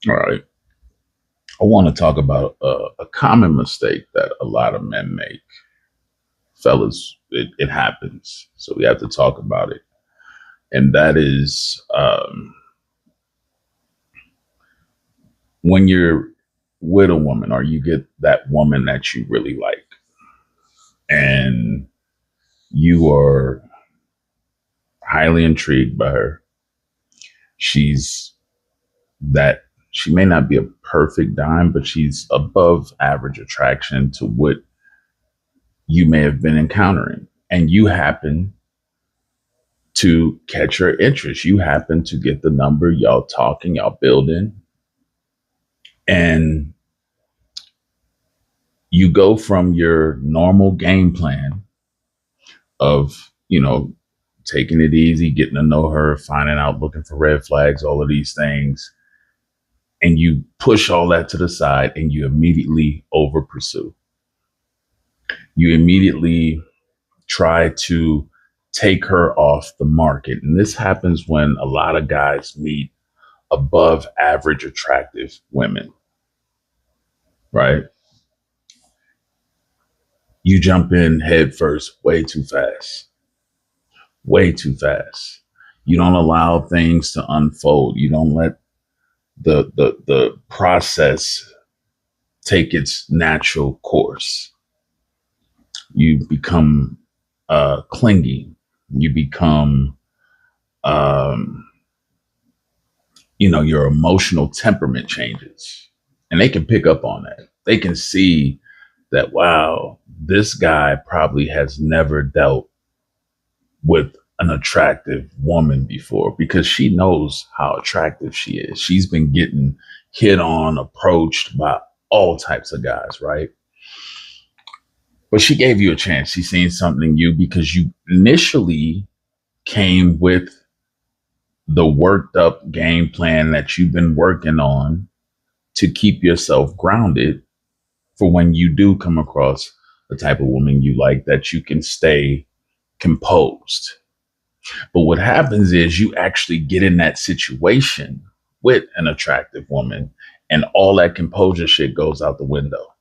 All right. I want to talk about a common mistake that a lot of men make. Fellas, it happens. So we have to talk about it. And that is when you're with a woman or you get that woman that you really like and you are highly intrigued by her. She's that she may not be a perfect dime, but she's above average attraction to what you may have been encountering. And you happen to catch her interest. You happen to get the number, y'all talking, y'all building, and you go from your normal game plan of, taking it easy, getting to know her, finding out, looking for red flags, all of these things. And you push all that to the side and you immediately over pursue. You immediately try to take her off the market. And this happens when a lot of guys meet above average attractive women, right? You jump in head first way too fast, way too fast. You don't allow things to unfold. You don't let the process take its natural course. You become clingy. You become, um, your emotional temperament changes, and they can pick up on that. They can see that, wow, this guy probably has never dealt with an attractive woman before because she knows how attractive she is. She's been getting hit on, approached by all types of guys, right? But she gave you a chance. She seen something in you because you initially came with the worked up game plan that you've been working on to keep yourself grounded for when you do come across the type of woman you like, that you can stay composed. But what happens is you actually get in that situation with an attractive woman and all that composure shit goes out the window.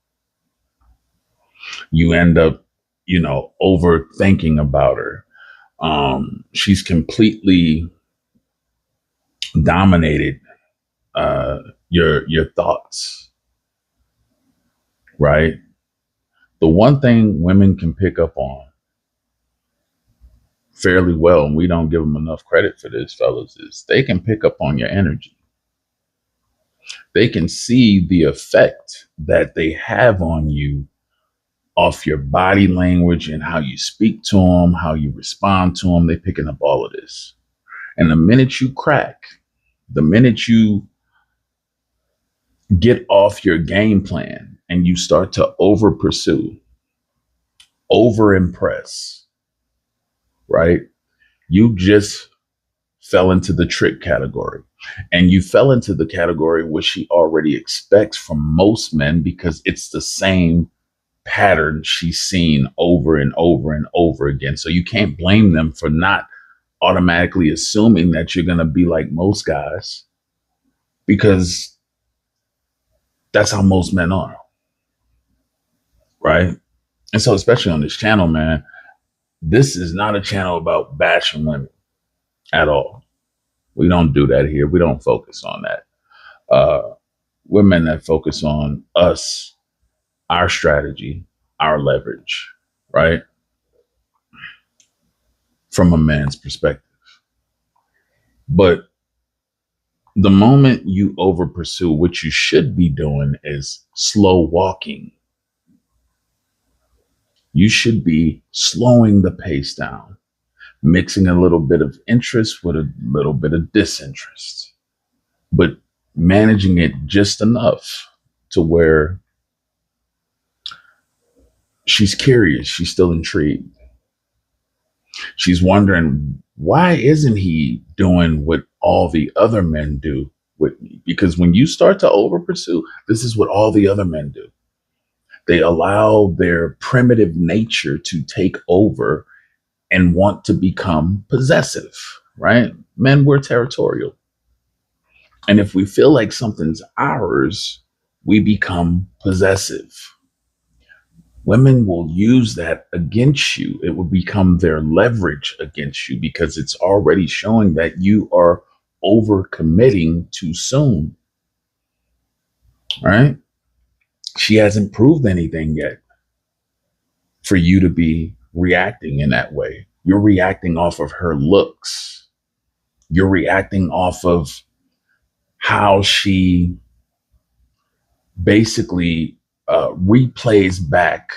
You end up, overthinking about her. She's completely dominated your thoughts, right? The one thing women can pick up on fairly well, and we don't give them enough credit for this, fellas, is they can pick up on your energy. They can see the effect that they have on you off your body language and how you speak to them, how you respond to them. They're picking up all of this. And the minute you crack, the minute you get off your game plan and you start to over pursue, over impress, right? You just fell into the trick category. And you fell into the category which she already expects from most men because it's the same pattern she's seen over and over and over again. So you can't blame them for not automatically assuming that you're going to be like most guys because that's how most men are. Right. And so, especially on this channel, man, this is not a channel about bashing women at all. We don't do that here. We don't focus on that. We're men that focus on us, our strategy, our leverage, right? From a man's perspective. But the moment you over pursue, what you should be doing is slow walking. You should be slowing the pace down, mixing a little bit of interest with a little bit of disinterest, but managing it just enough to where she's curious, she's still intrigued. She's wondering, why isn't he doing what all the other men do with me? Because when you start to over pursue, this is what all the other men do. They allow their primitive nature to take over and want to become possessive, right? Men, we're territorial. And if we feel like something's ours, we become possessive. Women will use that against you. It will become their leverage against you because it's already showing that you are overcommitting too soon, right? She hasn't proved anything yet for you to be reacting in that way. You're reacting off of her looks. You're reacting off of how she basically replays back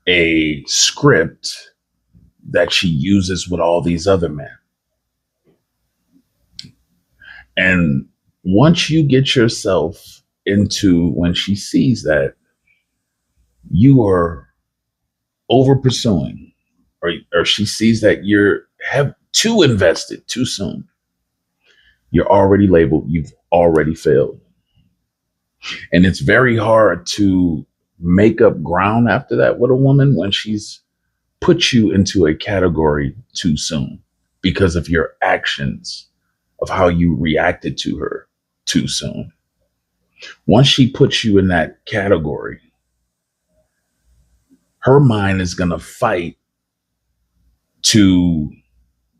a script that she uses with all these other men. And once you get yourself into when she sees that you are over pursuing, or she sees that you're have too invested too soon, you're already labeled, you've already failed. And it's very hard to make up ground after that with a woman when she's put you into a category too soon because of your actions, of how you reacted to her too soon. Once she puts you in that category, her mind is going to fight to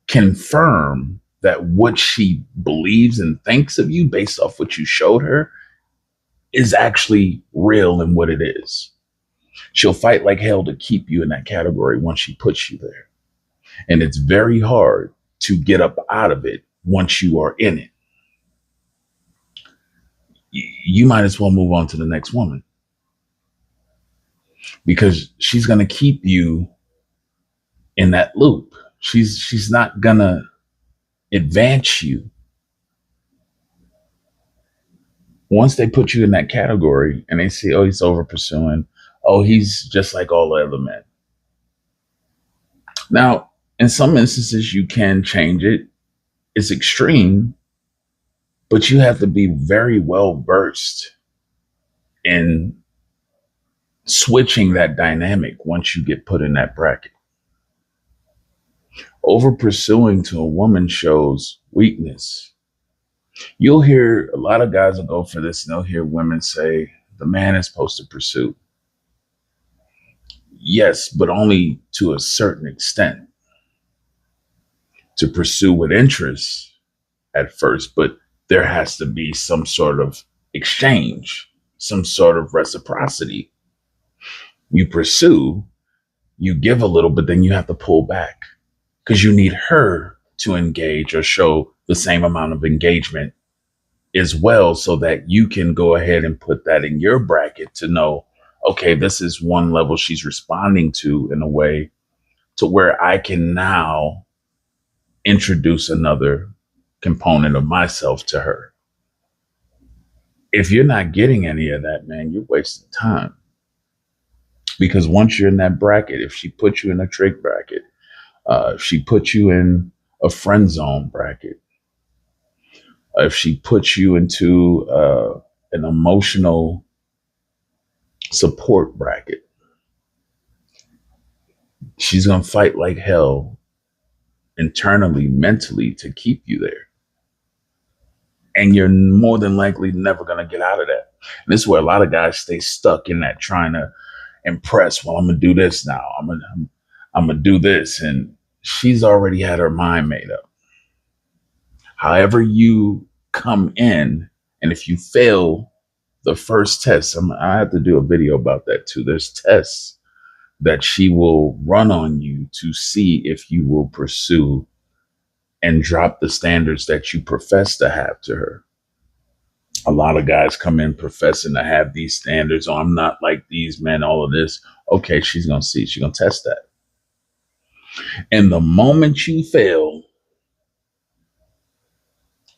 confirm that what she believes and thinks of you based off what you showed her is actually real and what it is. She'll fight like hell to keep you in that category once she puts you there. And it's very hard to get up out of it once you are in it. You might as well move on to the next woman because she's going to keep you in that loop. She's not going to advance you. Once they put you in that category and they see, oh, he's over pursuing, oh, he's just like all the other men. Now, in some instances, you can change it. It's extreme, but you have to be very well versed in switching that dynamic once you get put in that bracket. Over pursuing to a woman shows weakness. You'll hear a lot of guys will go for this and they'll hear women say the man is supposed to pursue. Yes, but only to a certain extent. To pursue with interest at first, but there has to be some sort of exchange, some sort of reciprocity. You pursue, you give a little, but then you have to pull back because you need her to engage or show the same amount of engagement as well, so that you can go ahead and put that in your bracket to know, okay, this is one level she's responding to in a way to where I can now introduce another component of myself to her. If you're not getting any of that, man, you're wasting time. Because once you're in that bracket, if she puts you in a trick bracket, if she puts you in a friend zone bracket, if she puts you into an emotional support bracket, she's going to fight like hell internally, mentally to keep you there. And you're more than likely never going to get out of that. And this is where a lot of guys stay stuck in that, trying to impress. Well, I'm going to do this now. I'm going to do this. And she's already had her mind made up. However you come in, and if you fail the first test, I have to do a video about that too. There's tests that she will run on you to see if you will pursue and drop the standards that you profess to have to her. A lot of guys come in professing to have these standards. Oh, I'm not like these men, all of this. Okay, she's going to see. She's going to test that. And the moment you fail,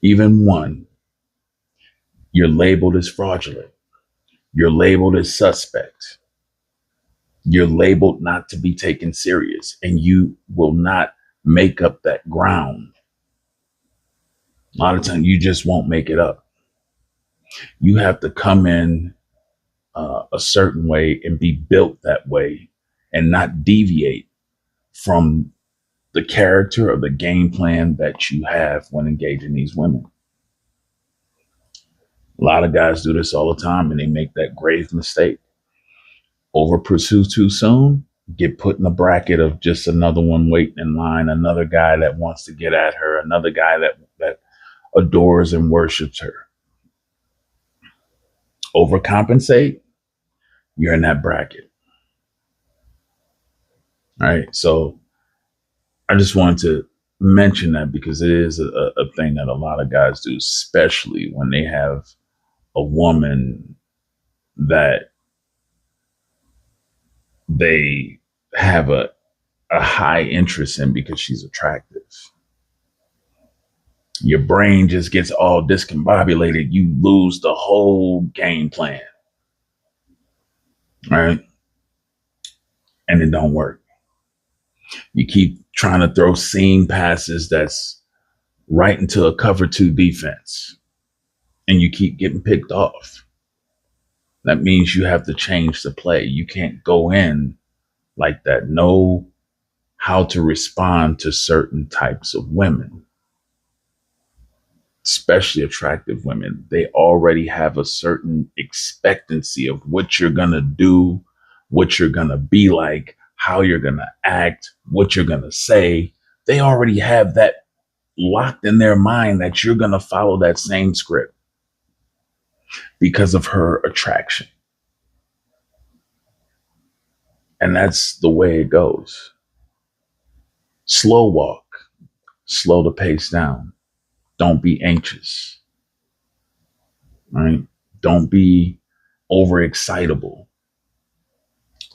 even one, you're labeled as fraudulent. You're labeled as suspect. You're labeled not to be taken serious, and you will not make up that ground. A lot of times you just won't make it up. You have to come in a certain way and be built that way and not deviate from the character or the game plan that you have when engaging these women. A lot of guys do this all the time and they make that grave mistake. Over pursue too soon, get put in a bracket of just another one waiting in line, another guy that wants to get at her, another guy that adores and worships her. Overcompensate, you're in that bracket. All right. So I just wanted to mention that because it is a thing that a lot of guys do, especially when they have a woman that they have a high interest in because she's attractive. Your brain just gets all discombobulated. You lose the whole game plan. Right? And it don't work. You keep trying to throw seam passes that's right into a cover two defense. And you keep getting picked off. That means you have to change the play. You can't go in like that. Know how to respond to certain types of women, especially attractive women. They already have a certain expectancy of what you're going to do, what you're going to be like, how you're going to act, what you're going to say. They already have that locked in their mind that you're going to follow that same script because of her attraction. And that's the way it goes. Slow walk, slow the pace down. Don't be anxious, right? Don't be overexcitable.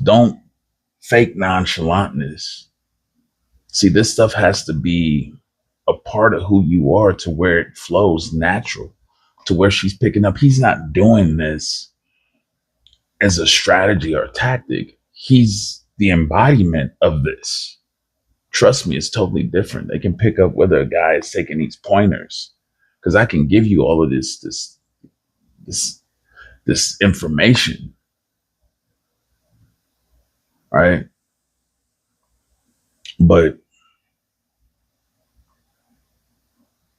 Don't fake nonchalantness. See, this stuff has to be a part of who you are to where it flows natural, to where she's picking up. He's not doing this as a strategy or a tactic. He's the embodiment of this. Trust me, it's totally different. They can pick up whether a guy is taking these pointers, because I can give you all of this information, right? But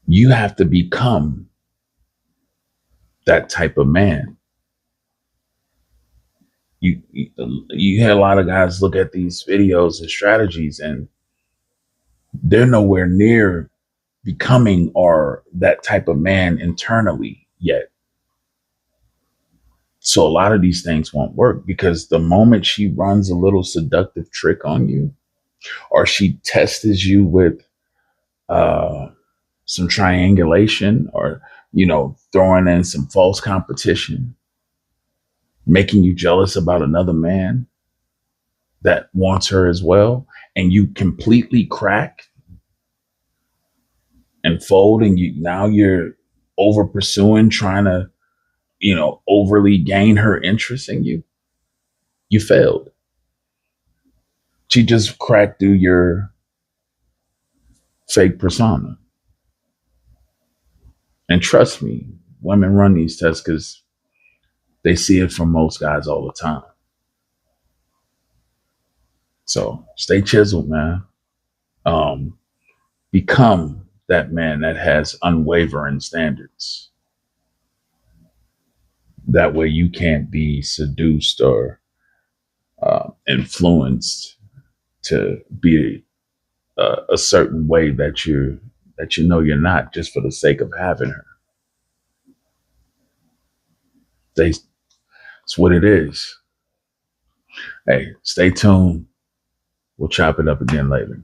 you have to become that type of man. You hear a lot of guys look at these videos and strategies, and they're nowhere near becoming or that type of man internally yet. So a lot of these things won't work, because the moment she runs a little seductive trick on you, or she tests you with some triangulation, or, throwing in some false competition, making you jealous about another man that wants her as well, and you completely crack and fold, and you're over pursuing, trying to, overly gain her interest in you, you failed. She just cracked through your fake persona. And trust me, women run these tests because they see it from most guys all the time. So stay chiseled, man. Become that man that has unwavering standards. That way you can't be seduced or influenced to be a certain way that you're not, just for the sake of having her. It's what it is. Hey, stay tuned. We'll chop it up again later.